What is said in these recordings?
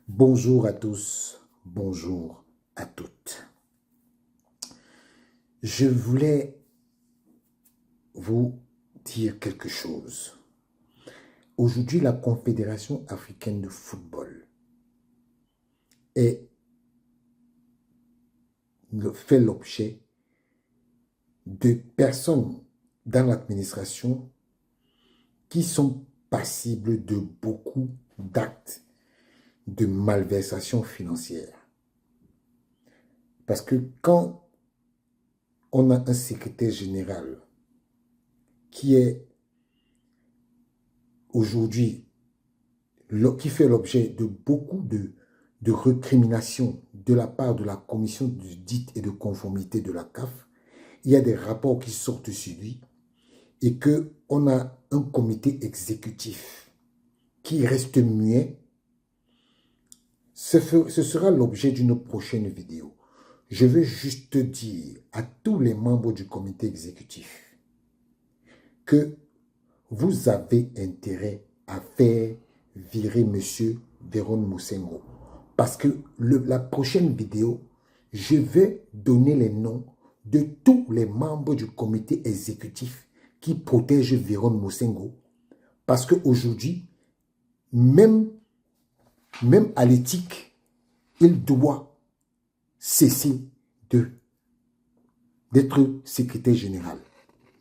Bonjour à tous, bonjour à toutes. Je voulais vous dire quelque chose. Aujourd'hui, la Confédération africaine de football fait l'objet de personnes dans l'administration qui sont passibles de beaucoup d'actes de malversation financière. Parce que quand on a un secrétaire général qui est aujourd'hui, qui fait l'objet de beaucoup de recriminations de la part de la commission dite et de conformité de la CAF, il y a des rapports qui sortent sur lui et qu'on a un comité exécutif qui reste muet. Ce sera l'objet d'une prochaine vidéo. Je veux juste dire à tous les membres du comité exécutif que vous avez intérêt à faire virer M. Véron Mosengo. Parce que la prochaine vidéo, je vais donner les noms de tous les membres du comité exécutif qui protègent Véron Mosengo. Parce qu'aujourd'hui, même à l'éthique, il doit cesser d'être secrétaire général.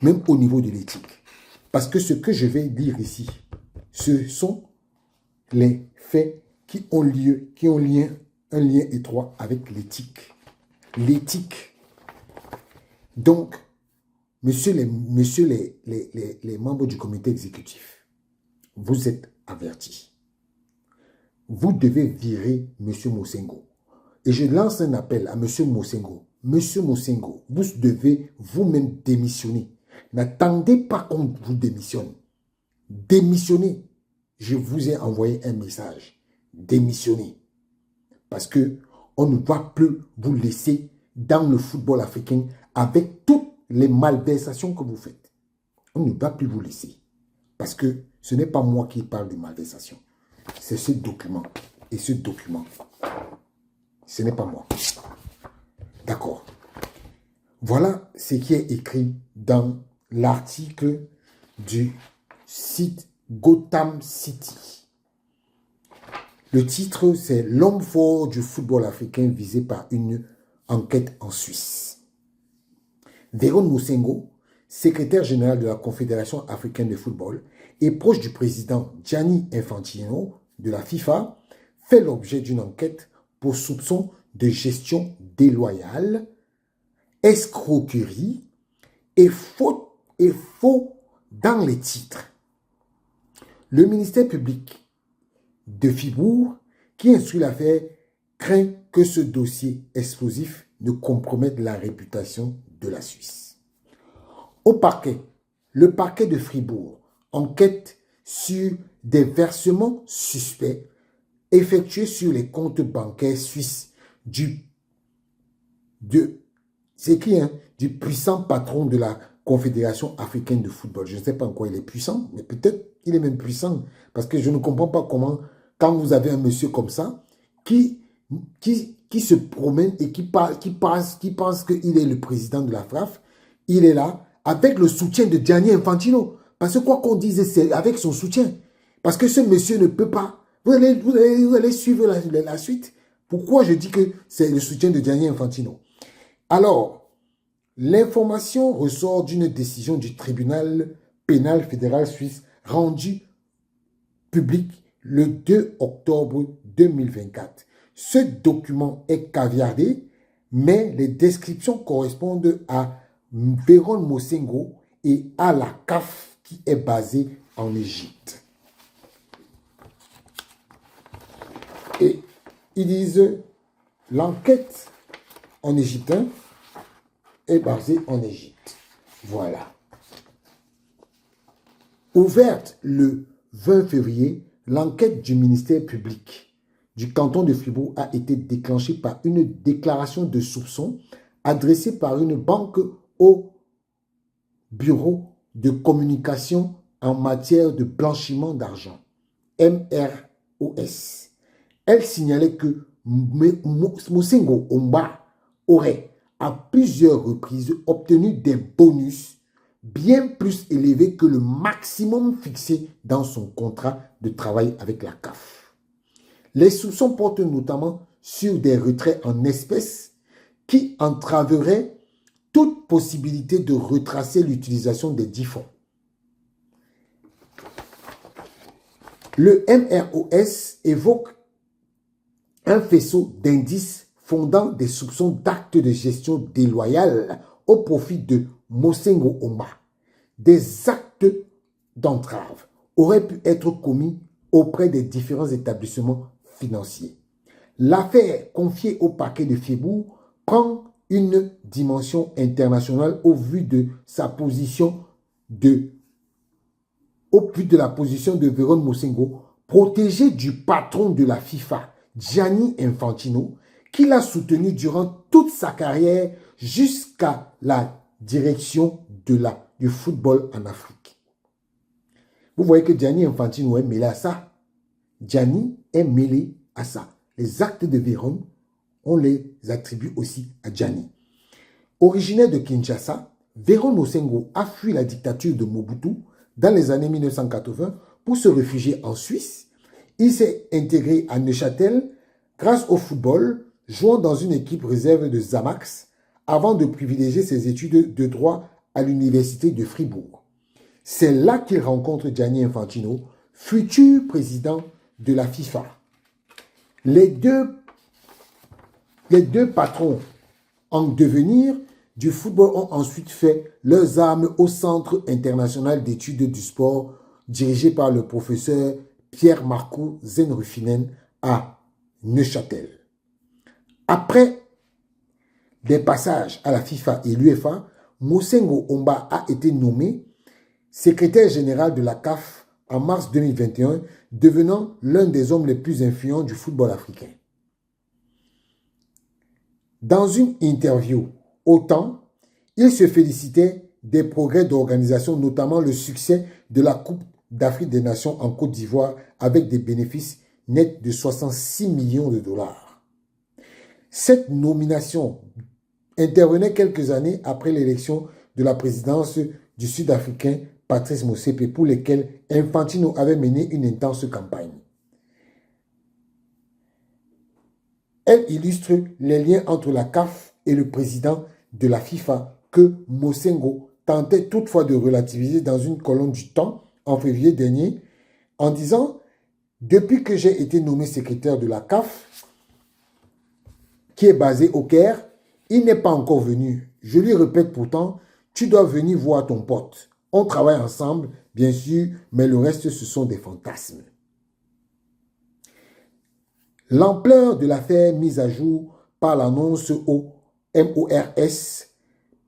Même au niveau de l'éthique. Parce que ce que je vais dire ici, ce sont les faits qui ont un lien étroit avec l'éthique. L'éthique. Donc, messieurs les membres du comité exécutif, vous êtes avertis. Vous devez virer M. Mosengo. Et je lance un appel à M. Mosengo. M. Mosengo, vous devez vous-même démissionner. N'attendez pas qu'on vous démissionne. Démissionnez. Je vous ai envoyé un message. Démissionnez. Parce qu'on ne va plus vous laisser dans le football africain avec toutes les malversations que vous faites. On ne va plus vous laisser. Parce que ce n'est pas moi qui parle de malversation. C'est ce document. Et ce document, ce n'est pas moi. D'accord. Voilà ce qui est écrit dans l'article du site Gotham City. Le titre, c'est « L'homme fort du football africain visé par une enquête en Suisse ». Véron Mosengo, secrétaire général de la Confédération africaine de football et proche du président Gianni Infantino de la FIFA, fait l'objet d'une enquête pour soupçon de gestion déloyale, escroquerie et faux dans les titres. Le ministère public de Fribourg, qui instruit l'affaire, craint que ce dossier explosif ne compromette la réputation de la Suisse. Au parquet, le parquet de Fribourg enquête sur des versements suspects effectués sur les comptes bancaires suisses du puissant patron de la Confédération africaine de football. Je ne sais pas en quoi il est puissant, mais peut-être qu'il est même puissant. Parce que je ne comprends pas comment, quand vous avez un monsieur comme ça, qui se promène et qui pense qu'il est le président de la FRAF, il est là avec le soutien de Gianni Infantino. Parce que quoi qu'on dise, c'est avec son soutien. Parce que ce monsieur ne peut pas. Vous allez suivre la suite. Pourquoi je dis que c'est le soutien de Gianni Infantino? Alors, l'information ressort d'une décision du tribunal pénal fédéral suisse rendue publique le 2 octobre 2024. Ce document est caviardé, mais les descriptions correspondent à Véron Mosengo et à la CAF qui est basée en Égypte. Et ils disent l'enquête en égyptien est basée en Égypte. Voilà. Ouverte le 20 février, l'enquête du ministère public du canton de Fribourg a été déclenchée par une déclaration de soupçon adressée par une banque au Bureau de communication en matière de blanchiment d'argent, MRO MROS. Elle signalait que Mosengo Omba aurait à plusieurs reprises obtenu des bonus bien plus élevés que le maximum fixé dans son contrat de travail avec la CAF. Les soupçons portent notamment sur des retraits en espèces qui entraveraient toute possibilité de retracer l'utilisation des dits fonds. Le MROS évoque un faisceau d'indices fondant des soupçons d'actes de gestion déloyale au profit de Mosengo Omba. Des actes d'entrave auraient pu être commis auprès des différents établissements financiers. L'affaire confiée au parquet de Fribourg prend une dimension internationale au vu de la position de Véron Mosengo, protégé du patron de la FIFA, Gianni Infantino, qui l'a soutenu durant toute sa carrière jusqu'à la direction du football en Afrique. Vous voyez que Gianni Infantino est mêlé à ça. Gianni est mêlé à ça. Les actes de Véron, on les attribue aussi à Gianni. Originaire de Kinshasa, Véron Mosengo a fui la dictature de Mobutu dans les années 1980 pour se réfugier en Suisse. Il s'est intégré à Neuchâtel grâce au football, jouant dans une équipe réserve de Zamax avant de privilégier ses études de droit à l'université de Fribourg. C'est là qu'il rencontre Gianni Infantino, futur président de la FIFA. Les deux patrons en devenir du football ont ensuite fait leurs armes au Centre international d'études du sport dirigé par le professeur Pierre-Marco Zenrufinen à Neuchâtel. Après des passages à la FIFA et l'UEFA, Mosengo Omba a été nommé secrétaire général de la CAF en mars 2021, devenant l'un des hommes les plus influents du football africain. Dans une interview au Temps, il se félicitait des progrès d'organisation, notamment le succès de la Coupe d'Afrique des Nations en Côte d'Ivoire avec des bénéfices nets de 66 millions de dollars. Cette nomination intervenait quelques années après l'élection de la présidence du Sud-Africain Patrice Motsepe, pour lesquels Infantino avait mené une intense campagne. Elle illustre les liens entre la CAF et le président de la FIFA que Mosengo tentait toutefois de relativiser dans une colonne du Temps en février dernier en disant « Depuis que j'ai été nommé secrétaire de la CAF, qui est basé au Caire, il n'est pas encore venu. Je lui répète pourtant, tu dois venir voir ton pote. On travaille ensemble, bien sûr, mais le reste, ce sont des fantasmes. » L'ampleur de l'affaire mise à jour par l'annonce au MORS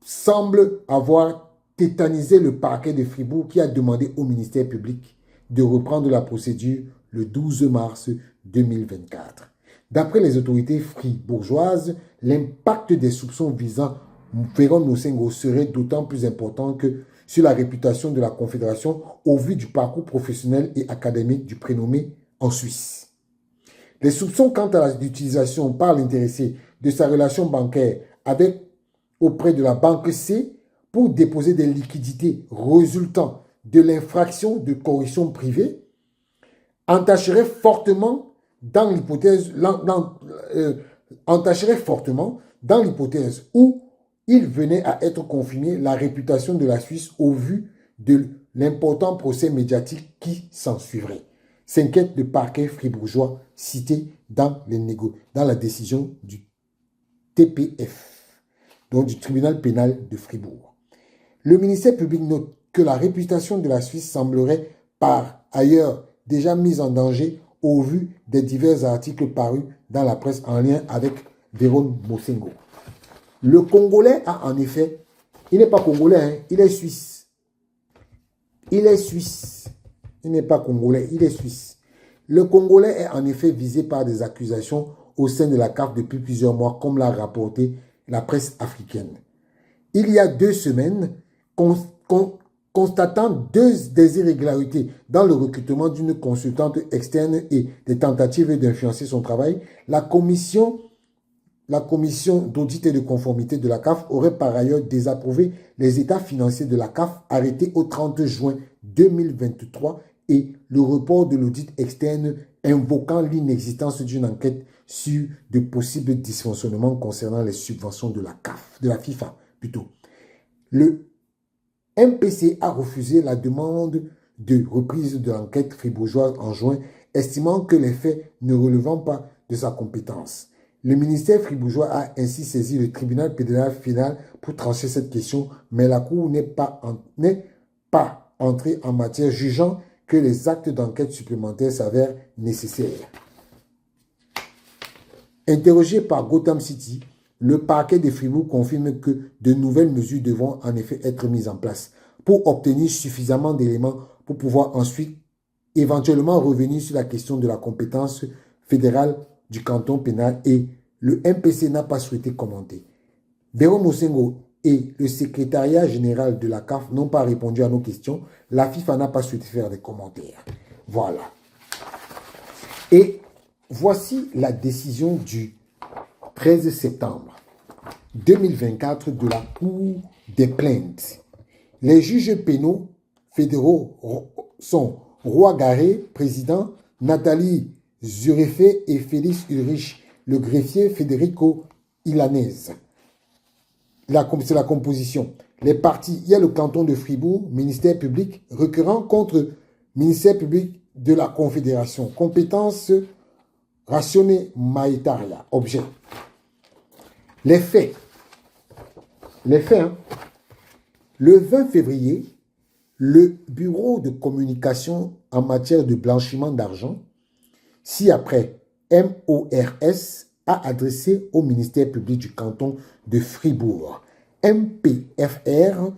semble avoir tétanisé le parquet de Fribourg qui a demandé au ministère public de reprendre la procédure le 12 mars 2024. D'après les autorités fribourgeoises, l'impact des soupçons visant Véron Mosengo serait d'autant plus important que sur la réputation de la Confédération au vu du parcours professionnel et académique du prénommé en Suisse. Les soupçons quant à l'utilisation par l'intéressé de sa relation bancaire auprès de la banque C pour déposer des liquidités résultant de l'infraction de corruption privée entacherait fortement dans l'hypothèse où il venait à être confirmé la réputation de la Suisse au vu de l'important procès médiatique qui s'ensuivrait. S'inquiète le parquet fribourgeois cité dans la décision du TPF, donc du tribunal pénal de Fribourg. Le ministère public note que la réputation de la Suisse semblerait par ailleurs déjà mise en danger au vu des divers articles parus dans la presse en lien avec Véron Mosengo. Le Congolais a en effet, il n'est pas Congolais, hein, il est Suisse. Il est Suisse. Il n'est pas Congolais, il est Suisse. Le Congolais est en effet visé par des accusations au sein de la CAF depuis plusieurs mois, comme l'a rapporté la presse africaine. Il y a 2 semaines, constatant des irrégularités dans le recrutement d'une consultante externe et des tentatives d'influencer son travail, la commission d'audit et de conformité de la CAF aurait par ailleurs désapprouvé les états financiers de la CAF arrêtés au 30 juin 2023 et le report de l'audit externe invoquant l'inexistence d'une enquête sur de possibles dysfonctionnements concernant les subventions de la CAF, de la FIFA plutôt. Le MPC a refusé la demande de reprise de l'enquête fribourgeoise en juin, estimant que les faits ne relevant pas de sa compétence. Le ministère fribourgeois a ainsi saisi le tribunal fédéral pour trancher cette question, mais la Cour n'est pas entrée en matière, jugeant que les actes d'enquête supplémentaires s'avèrent nécessaires. Interrogé par Gotham City, le parquet de Fribourg confirme que de nouvelles mesures devront en effet être mises en place pour obtenir suffisamment d'éléments pour pouvoir ensuite éventuellement revenir sur la question de la compétence fédérale du canton pénal et le MPC n'a pas souhaité commenter. Véron Mosengo et le secrétariat général de la CAF n'ont pas répondu à nos questions. La FIFA n'a pas souhaité faire des commentaires. Voilà. Et voici la décision du 13 septembre 2024 de la Cour des plaintes. Les juges pénaux fédéraux sont Roy Garé, président, Nathalie Zurefé et Félix Ulrich, le greffier Federico Ilanese. C'est la composition. Les parties, il y a le canton de Fribourg, ministère public, requérant contre ministère public de la Confédération. Compétence rationnée maïtaria. Objet. Les faits. Le 20 février, le Bureau de communication en matière de blanchiment d'argent, ci-après MORS, a adressé au ministère public du canton de Fribourg, MPFR,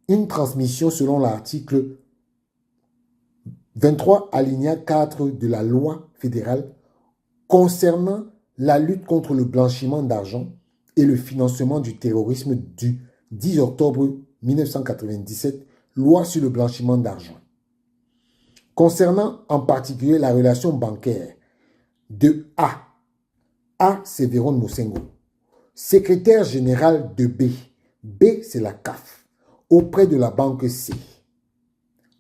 une transmission selon l'article 23 alinéa 4 de la loi fédérale concernant la lutte contre le blanchiment d'argent et le financement du terrorisme du 10 octobre 1997, loi sur le blanchiment d'argent. Concernant en particulier la relation bancaire de A, c'est Véron Mosengo, secrétaire général de B, B c'est la CAF, auprès de la banque C.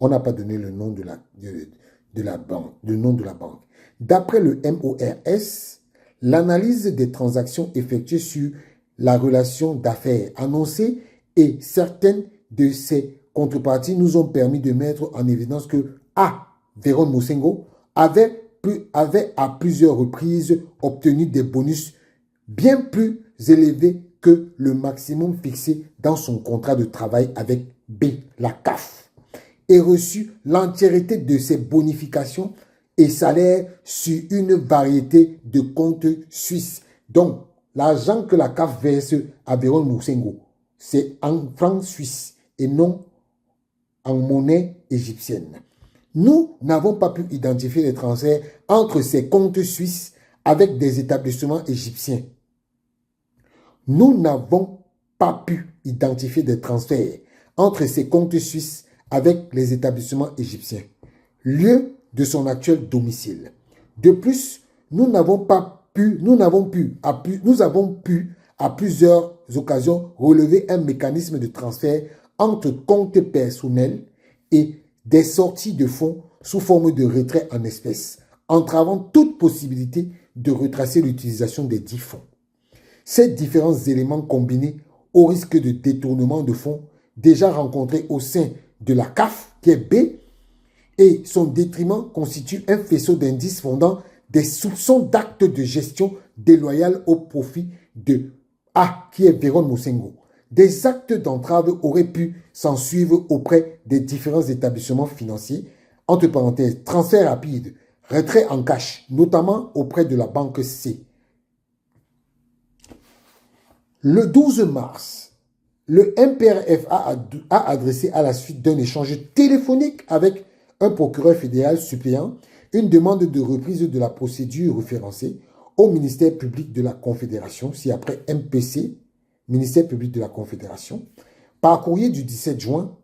On n'a pas donné le nom de la banque. D'après le MORS, l'analyse des transactions effectuées sur la relation d'affaires annoncée et certaines de ces contreparties nous ont permis de mettre en évidence que A, Véron Mosengo, avait à plusieurs reprises obtenu des bonus bien plus élevés que le maximum fixé dans son contrat de travail avec B, la CAF, et reçu l'entièreté de ses bonifications et salaires sur une variété de comptes suisses. Donc, l'argent que la CAF verse à Véron Mosengo, c'est en francs suisses et non en monnaie égyptienne. Nous n'avons pas pu identifier les transferts entre ces comptes suisses avec des établissements égyptiens. Nous n'avons pas pu identifier des transferts entre ces comptes suisses avec les établissements égyptiens, lieu de son actuel domicile. De plus, nous avons pu à plusieurs occasions relever un mécanisme de transfert entre comptes personnels et des sorties de fonds sous forme de retrait en espèces, entravant toute possibilité de retracer l'utilisation des dits fonds. Ces différents éléments combinés au risque de détournement de fonds déjà rencontrés au sein de la CAF, qui est B, et son détriment constitue un faisceau d'indices fondant des soupçons d'actes de gestion déloyale au profit de A, qui est Véron Mosengo. Des actes d'entrave auraient pu s'en suivre auprès des différents établissements financiers, entre parenthèses, transfert rapide, retrait en cash, notamment auprès de la banque C. Le 12 mars, le MPRF a adressé à la suite d'un échange téléphonique avec un procureur fédéral suppléant une demande de reprise de la procédure référencée au ministère public de la Confédération, ci-après MPC, ministère public de la Confédération. Par courrier du 17 juin,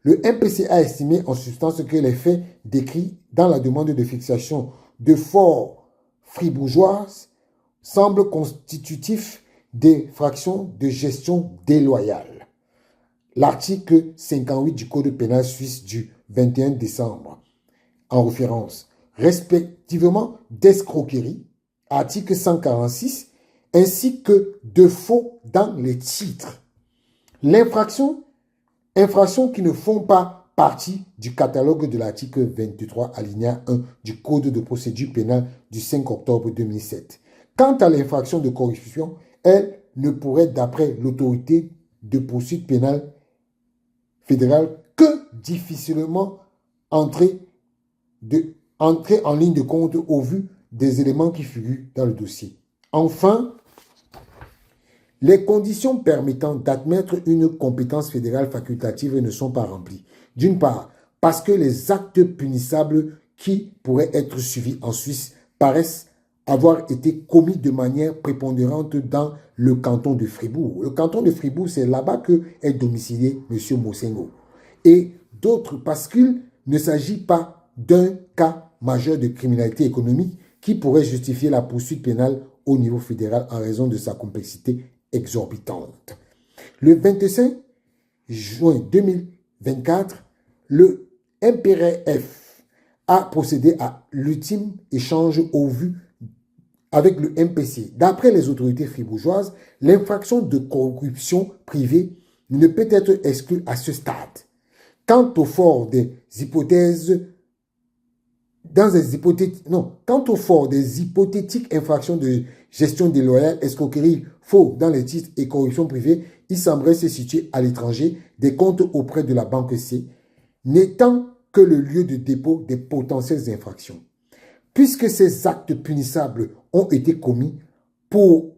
Le MPC a estimé en substance que les faits décrits dans la demande de fixation de Fort fribourgeoise semblent constitutifs des fractions de gestion déloyale. L'article 58 du Code pénal suisse du 21 décembre, en référence, respectivement d'escroquerie, article 146, ainsi que de faux dans les titres. Infractions qui ne font pas partie du catalogue de l'article 23 alinéa 1 du Code de procédure pénale du 5 octobre 2007. Quant à l'infraction de corruption, elle ne pourrait, d'après l'autorité de poursuite pénale fédérale, que difficilement entrer en ligne de compte au vu des éléments qui figurent dans le dossier. Enfin, les conditions permettant d'admettre une compétence fédérale facultative ne sont pas remplies. D'une part, parce que les actes punissables qui pourraient être suivis en Suisse paraissent avoir été commis de manière prépondérante dans le canton de Fribourg. Le canton de Fribourg, c'est là-bas que est domicilié M. Mosengo. Et d'autres, parce qu'il ne s'agit pas d'un cas majeur de criminalité économique qui pourrait justifier la poursuite pénale au niveau fédéral en raison de sa complexité exorbitante. Le 25 juin 2024, le MPRF a procédé à l'ultime échange au vu avec le MPC. D'après les autorités fribourgeoises, l'infraction de corruption privée ne peut être exclue à ce stade. Quant au fort des hypothèses, quant au fort des hypothétiques infractions de gestion déloyale, escroquerie, faux dans les titres et corruption privée, il semblerait se situer à l'étranger, des comptes auprès de la banque C, n'étant que le lieu de dépôt des potentielles infractions. Puisque ces actes punissables ont été commis pour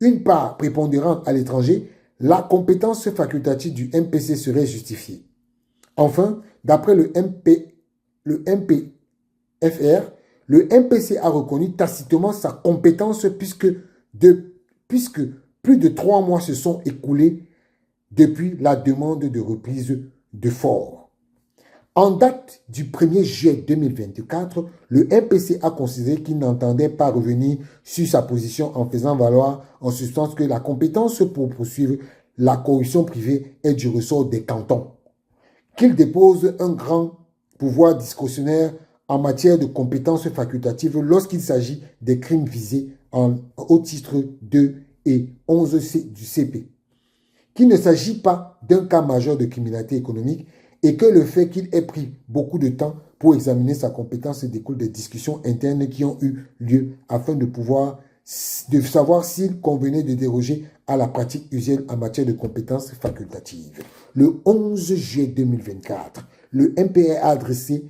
une part prépondérante à l'étranger, la compétence facultative du MPC serait justifiée. Enfin, d'après le MPFR, le MPC a reconnu tacitement sa compétence puisque plus de 3 mois se sont écoulés depuis la demande de reprise de Fort. En date du 1er juillet 2024, le MPC a considéré qu'il n'entendait pas revenir sur sa position en faisant valoir en substance que la compétence pour poursuivre la corruption privée est du ressort des cantons, qu'il dépose un grand pouvoir discrétionnaire en matière de compétences facultatives lorsqu'il s'agit des crimes visés au titre 2 et 11 du CP, qu'il ne s'agit pas d'un cas majeur de criminalité économique et que le fait qu'il ait pris beaucoup de temps pour examiner sa compétence découle des discussions internes qui ont eu lieu afin de savoir s'il convenait de déroger à la pratique usuelle en matière de compétences facultatives. Le 11 juillet 2024, le MPFR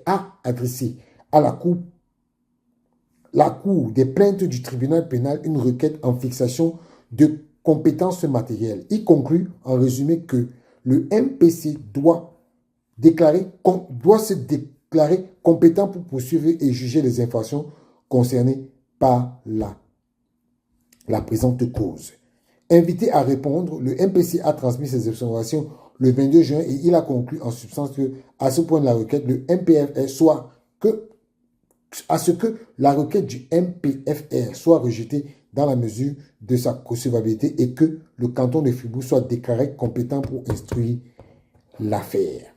a adressé à la Cour des plaintes du tribunal pénal une requête en fixation de compétences matérielles. Il conclut en résumé que le MPC doit se déclarer compétent pour poursuivre et juger les infractions concernées par la présente cause. Invité à répondre, le MPC a transmis ses observations le 22 juin et il a conclu en substance que, à ce point de la requête, le MPFR à ce que la requête du MPFR soit rejetée dans la mesure de sa recevabilité et que le canton de Fribourg soit déclaré compétent pour instruire l'affaire.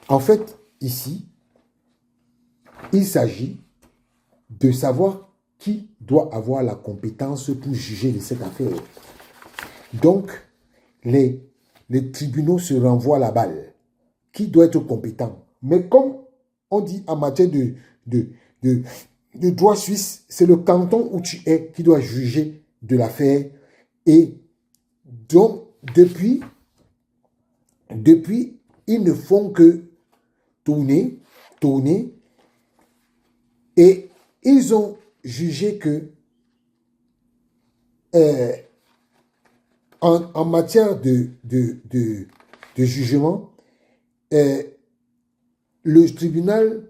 En fait, ici, il s'agit de savoir qui doit avoir la compétence pour juger de cette affaire. Donc, les tribunaux se renvoient la balle. Qui doit être compétent? Mais comme on dit en matière de droit suisse, c'est le canton où tu es qui doit juger de l'affaire. Et donc, depuis, ils ne font que tourner, et ils ont jugé que en matière de jugement, le tribunal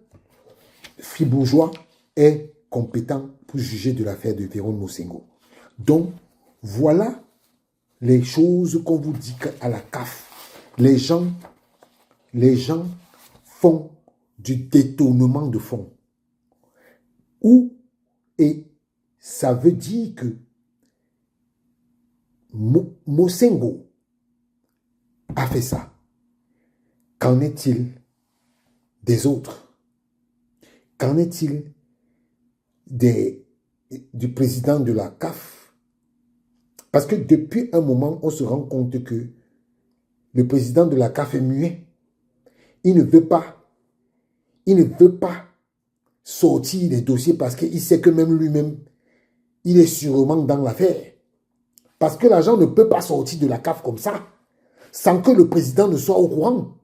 fribourgeois est compétent pour juger de l'affaire de Véronique Mosengo. Donc, voilà les choses qu'on vous dit à la CAF. les gens font du détournement de fonds. Et ça veut dire que Mosengo a fait ça. Qu'en est-il des autres? Qu'en est-il du président de la CAF? Parce que depuis un moment, on se rend compte que le président de la CAF est muet. Il ne veut pas sortir les dossiers parce qu'il sait que même lui-même, il est sûrement dans l'affaire. Parce que l'argent ne peut pas sortir de la CAF comme ça, sans que le président ne soit au courant.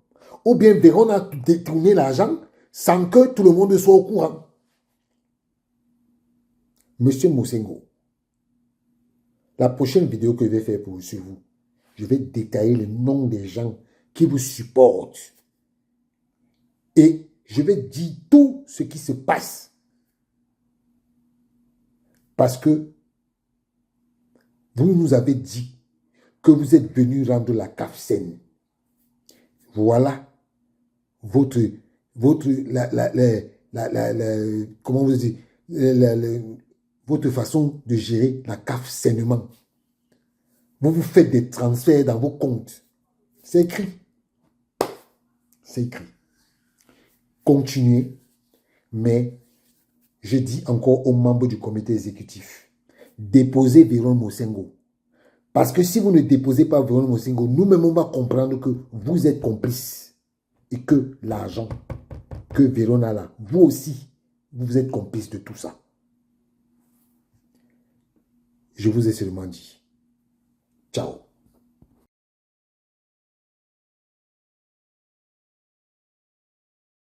Ou bien Véron a détourné l'argent sans que tout le monde soit au courant. Monsieur Mosengo, la prochaine vidéo que je vais faire sur vous, je vais détailler le nom des gens qui vous supportent. Et je vais dire tout ce qui se passe. Parce que vous nous avez dit que vous êtes venu rendre la CAF saine. Voilà comment vous dites, votre façon de gérer la CAF sainement. Vous vous faites des transferts dans vos comptes. C'est écrit. C'est écrit. Continuez, mais je dis encore aux membres du comité exécutif, déposez Véron Mosengo. Parce que si vous ne déposez pas Véron Mosengo, nous-mêmes on va comprendre que vous êtes complices et que l'argent que Véron a là, vous aussi, vous êtes complices de tout ça. Je vous ai seulement dit. Ciao.